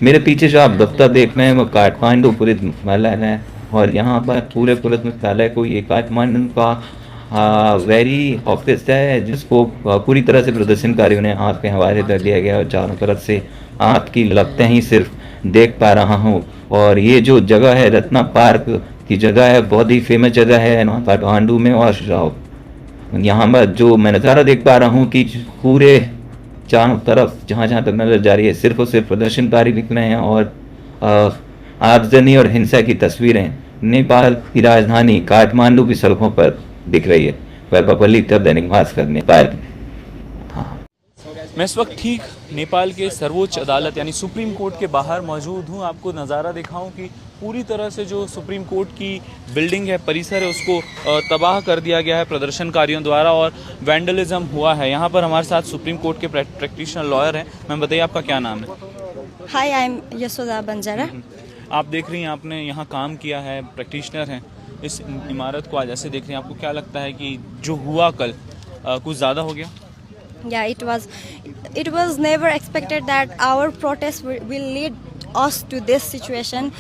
मेरे पीछे जो आप दफ्तर देख रहे हैं वो काठमांडू पुलिस मुख्यालय है और यहाँ पर पूरे पुलिस मुख्यालय को ये काठमांडू का वेरी ऑफिस है जिसको पूरी तरह से प्रदर्शनकारियों ने आग के हवाले कर दिया गया और चारों तरफ से आग की लपटें ही सिर्फ देख पा रहा हूँ। और ये जो जगह है रत्ना पार्क की जगह है, बहुत ही फेमस जगह है काठमांडू में। और यहाँ पर जो मैं नज़ारा देख पा रहा हूँ कि पूरे चारों तरफ जहाँ जहाँ तक नजर जा रही है सिर्फ और सिर्फ प्रदर्शनकारी दिख रहे हैं और आगजनी और हिंसा की तस्वीरें नेपाल की राजधानी काठमांडू की सड़कों पर दिख रही है। वैभव पल्ली, तब दैनिक भास्कर, नेपाल। मैं इस वक्त ठीक नेपाल के सर्वोच्च अदालत यानी सुप्रीम कोर्ट के बाहर मौजूद हूँ। आपको नज़ारा दिखाऊं कि पूरी तरह से जो सुप्रीम कोर्ट की बिल्डिंग है, परिसर है, उसको तबाह कर दिया गया है प्रदर्शनकारियों द्वारा और वैंडलिज्म हुआ है। यहाँ पर हमारे साथ सुप्रीम कोर्ट के प्रैक्टिशनर लॉयर हैं। मैम बताइए आपका क्या नाम है? हाय, आई एम यशोदा बंजारा। आप देख रही हैं, आपने यहाँ काम किया है, प्रैक्टिशनर हैं, इस इमारत को आज ऐसे देख रही हैं, आपको क्या लगता है कि जो हुआ कल कुछ ज़्यादा हो गया? Yeah, it was never expected that our protest will lead us to this situation.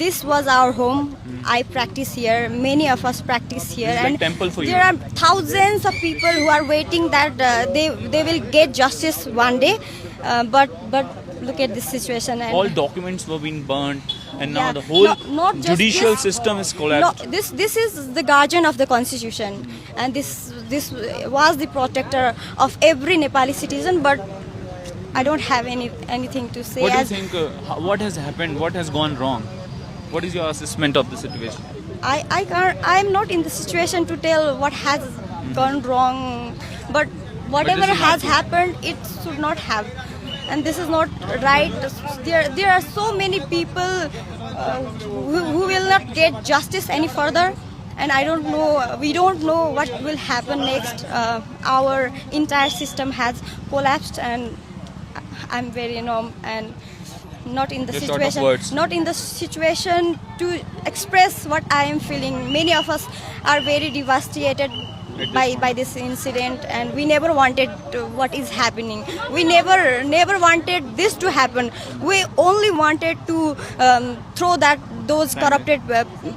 This was our home. I practice here. Many of us practice here, It's like and temple for you. there are thousands of people who are waiting that they will get justice one day. But look at this situation. And All documents were being burned, and now yeah, the whole not just judicial this, system is collapsed. No, this is the guardian of the constitution, and this was the protector of every Nepali citizen. But I don't have anything to say. What do you think? What has happened? What has gone wrong? What is your assessment of the situation? I can't. I'm not in the situation to tell what has gone wrong. But whatever this is has not happened, it should not have. And this is not right. There are so many people who will not get justice any further. And I don't know. We don't know what will happen next. Our entire system has collapsed, and I'm very and not in the You're short of situation. words. Not in the situation to express what I am feeling. Many of us are very devastated by this incident, and we never wanted what is happening. We never wanted this to happen. We only wanted to throw those corrupted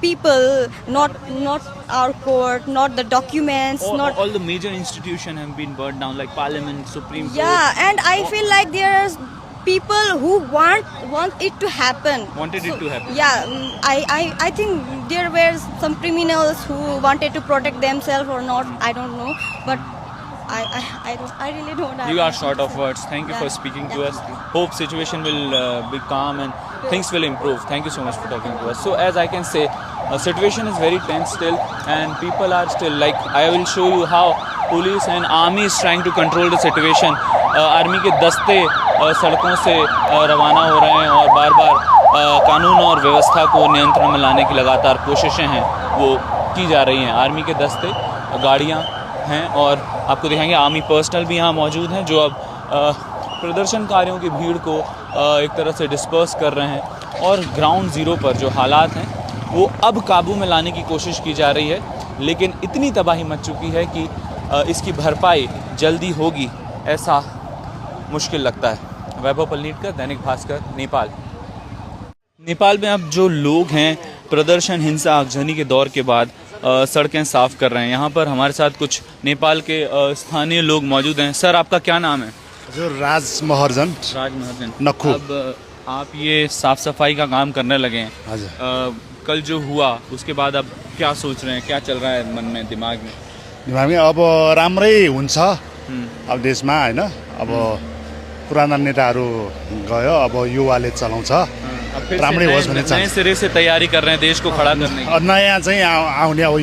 people, not our court, not the documents, not all the major institutions have been burned down, like Parliament, Supreme Court. yeah. And I feel like there's people who want it to happen. Wanted it to happen. Yeah, I think there were some criminals who wanted to protect themselves or not. I don't know, but I really don't know. You are short of words. Thank you for speaking to us. Hope situation will be calm and things will improve. Thank you so much for talking to us. So as I can say, situation is very tense still, and people are still like, I will show you how police and army is trying to control the situation. Army के दस्ते सड़कों से रवाना हो रहे हैं और बार बार कानून और व्यवस्था को नियंत्रण में लाने की लगातार कोशिशें हैं वो की जा रही हैं। आर्मी के दस्ते, गाड़ियां हैं और आपको दिखाएंगे आर्मी पर्सनल भी यहाँ मौजूद हैं जो अब प्रदर्शनकारियों की भीड़ को एक तरह से डिस्पर्स कर रहे हैं और ग्राउंड ज़ीरो पर जो हालात हैं वो अब काबू में लाने की कोशिश की जा रही है। लेकिन इतनी तबाही मच चुकी है कि इसकी भरपाई जल्दी होगी ऐसा मुश्किल लगता है। वैभव पल्लीकर, दैनिक भास्कर, नेपाल। नेपाल में अब जो लोग हैं प्रदर्शन, हिंसा, आगजनी के दौर के बाद सड़कें साफ कर रहे हैं। यहाँ पर हमारे साथ कुछ नेपाल के स्थानीय लोग मौजूद हैं। सर, आपका क्या नाम है? जो राज महर्जन नक्खू। अब आप ये साफ सफाई का काम करने लगे हैं। हजुर। कल जो हुआ उसके बाद अब क्या सोच रहे हैं, क्या चल रहा है मन में, दिमाग में? अब राम्रै हुन्छ अब देशमा हैन। अब पुराना नेताहरू गयो, अब युवाले चलाउँछ, राम्रै होस् भन्ने नए सिरे से तैयारी कर रहे हैं देश को खड़ा करने की। नयाँ चाहिँ आउने अब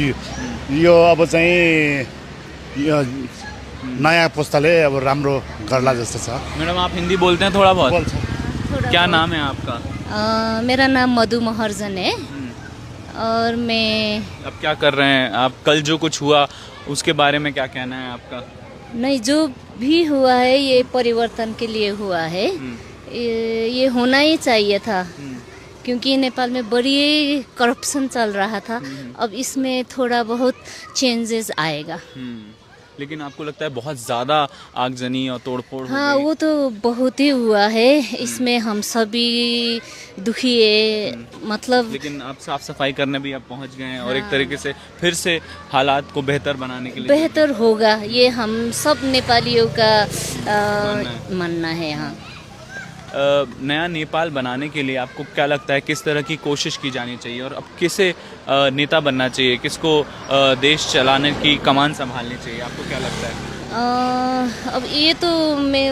यो अब चाहिँ नयाँ पुस्ताले अब राम्रो गर्ला जस्तो छ। मैडम, आप हिंदी बोलते हैं थोड़ा बहुत? क्या नाम है आपका? मेरा नाम मधु महर्जन है और मैं। अब क्या कर रहे हैं आप? कल जो कुछ हुआ उसके बारे में क्या कहना है आपका? नहीं, जो भी हुआ है ये परिवर्तन के लिए हुआ है। ये होना ही चाहिए था क्योंकि नेपाल में बड़ी करप्शन चल रहा था। अब इसमें थोड़ा बहुत चेंजेस आएगा। लेकिन आपको लगता है बहुत ज़्यादा आगजनी और तोड़फोड़ हो हाँ गई? वो तो बहुत ही हुआ है, इसमें हम सभी दुखी है, मतलब लेकिन आप साफ सफाई करने भी आप पहुंच गए हैं और एक तरीके से फिर से हालात को बेहतर बनाने के लिए बेहतर होगा, ये हम सब नेपालियों का मानना है। हाँ नया नेपाल बनाने के लिए आपको क्या लगता है किस तरह की कोशिश की जानी चाहिए और अब किसे नेता बनना चाहिए, किसको देश चलाने की कमान संभालनी चाहिए, आपको क्या लगता है? अब ये तो मैं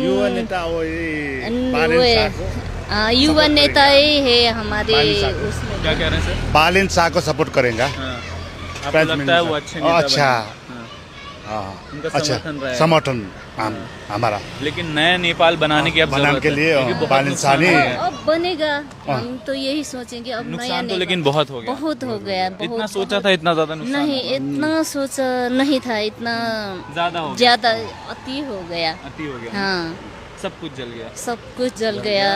युवा नेता हो ये वो बालेन है, शाहको युवा support नेता करेंगे। ही है हमारे बालेन शाह। उसमें। क्या कह रहे हैं सर? बालेन शाह को सपोर्ट करेंगे। हाँ। आपको प्राइम लगता है वो मिनिस्टर। अच्छे नेता अच्छा। बनेंगे? हाँ। हाँ, उनका अच्छा समर्थन रहेगा। समर्थन हमारा लेकिन नया नेपाल बनाने की अब बनाने जरूरत के है, लिए क्योंकि बहुत बालेन शाह नुकसान नहीं हो है। गया। अब बनेगा, हम तो यही सोचेंगे अब नया नुकसान तो नेपाल। लेकिन बहुत हो गया। बहुत हो गया, इतना बहुत सोचा था इतना ज्यादा नुकसान नहीं, होगा? इतना सोचा नहीं था, इतना ज्यादा हो गया, ज्यादा अति हो गया। अति हो गया। हाँ सब कुछ जल गया। सब कुछ जल गया।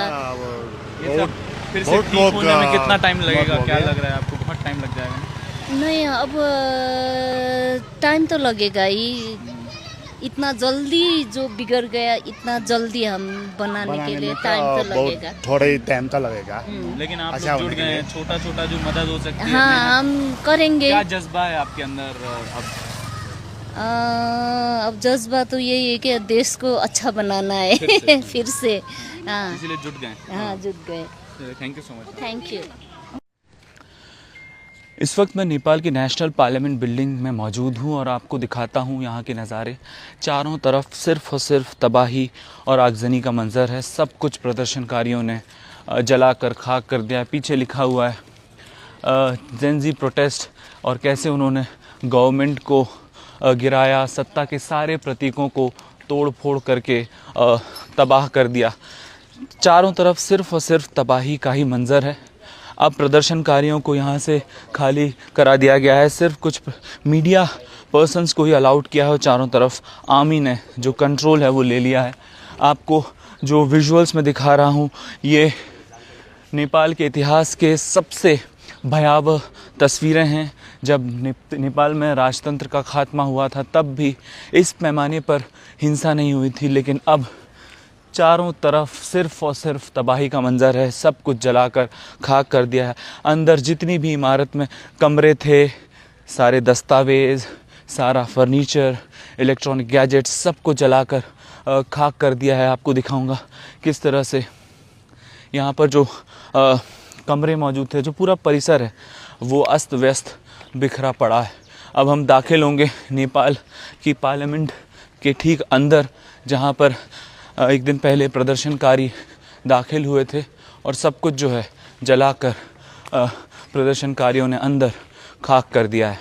ये सब फिर से बहुत ठीक लोग, होने में कितना टाइम लगेगा, हो क्या गया। लग रहा है आपको? बहुत टाइम लग जाएगा। नहीं अब टाइम तो लगेगा ही, इतना जल्दी जो बिगड़ गया, इतना जल्दी हम बनाने के लिए टाइम तो लगेगा। थोड़ा ही टाइम तो लगेगा। लेकिन आप अच्छा लोग जुड़ होने के गए लिए। हैं, छोटा छोटा जो मदद हो सकती है हाँ मेहनत। हम करेंगे। क्या जज्बा है आपके अंदर अब? अब जज्बा तो यही है कि देश को अच्छा बनाना है फिर से। हाँ इसीलिए जुट गए। हाँ जुट गए। Thank you so much. Thank you. इस वक्त मैं नेपाल की नेशनल पार्लियामेंट बिल्डिंग में मौजूद हूँ और आपको दिखाता हूँ यहाँ के नज़ारे। चारों तरफ सिर्फ और सिर्फ तबाही और आगजनी का मंजर है। सब कुछ प्रदर्शनकारियों ने जलाकर खाक कर दिया है। पीछे लिखा हुआ है जेन-ज़ी प्रोटेस्ट, और कैसे उन्होंने गवर्नमेंट को गिराया, सत्ता के सारे प्रतीकों को तोड़ फोड़ करके तबाह कर दिया। चारों तरफ सिर्फ और सिर्फ तबाही का ही मंजर है। अब प्रदर्शनकारियों को यहाँ से खाली करा दिया गया है, सिर्फ कुछ मीडिया पर्सन्स को ही अलाउड किया है और चारों तरफ आर्मी ने जो कंट्रोल है वो ले लिया है। आपको जो विजुअल्स में दिखा रहा हूँ ये नेपाल के इतिहास के सबसे भयावह तस्वीरें हैं। जब नेपाल में राजतंत्र का खात्मा हुआ था तब भी इस पैमाने पर हिंसा नहीं हुई थी, लेकिन अब चारों तरफ सिर्फ और सिर्फ तबाही का मंजर है। सब कुछ जलाकर खाक कर दिया है। अंदर जितनी भी इमारत में कमरे थे, सारे दस्तावेज़, सारा फर्नीचर, इलेक्ट्रॉनिक गैजेट्स, सब को जलाकर खाक कर दिया है। आपको दिखाऊंगा किस तरह से यहाँ पर जो कमरे मौजूद थे, जो पूरा परिसर है वो अस्त व्यस्त बिखरा पड़ा है। अब हम दाखिल होंगे नेपाल की पार्लियामेंट के ठीक अंदर, जहाँ पर एक दिन पहले प्रदर्शनकारी दाखिल हुए थे और सब कुछ जो है जलाकर प्रदर्शनकारियों ने अंदर खाक कर दिया है।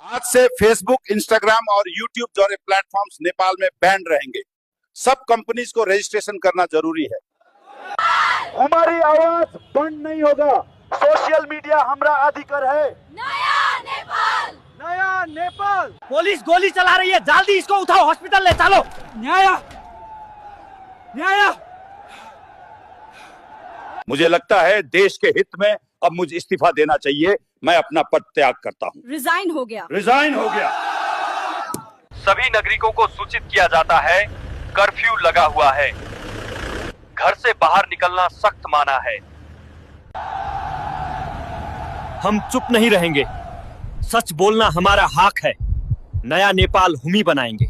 आज से फेसबुक, इंस्टाग्राम और यूट्यूब जैसे प्लेटफॉर्म्स नेपाल में बैन रहेंगे। सब कंपनीज को रजिस्ट्रेशन करना जरूरी है। हमारी आवाज बंद नहीं होगा। सोशल मीडिया हमारा अधिकार है। नया नेपाल, नया नेपाल। पुलिस गोली चला रही है, जल्दी इसको उठाओ, हॉस्पिटल ले चलो। न्याय, न्याय। मुझे लगता है देश के हित में अब मुझे इस्तीफा देना चाहिए। मैं अपना पद त्याग करता हूँ। रिजाइन हो गया। रिजाइन हो गया। सभी नागरिकों को सूचित किया जाता है, कर्फ्यू लगा हुआ है। घर से बाहर निकलना सख्त माना है। हम चुप नहीं रहेंगे। सच बोलना हमारा हक है। नया नेपाल हम ही बनाएंगे।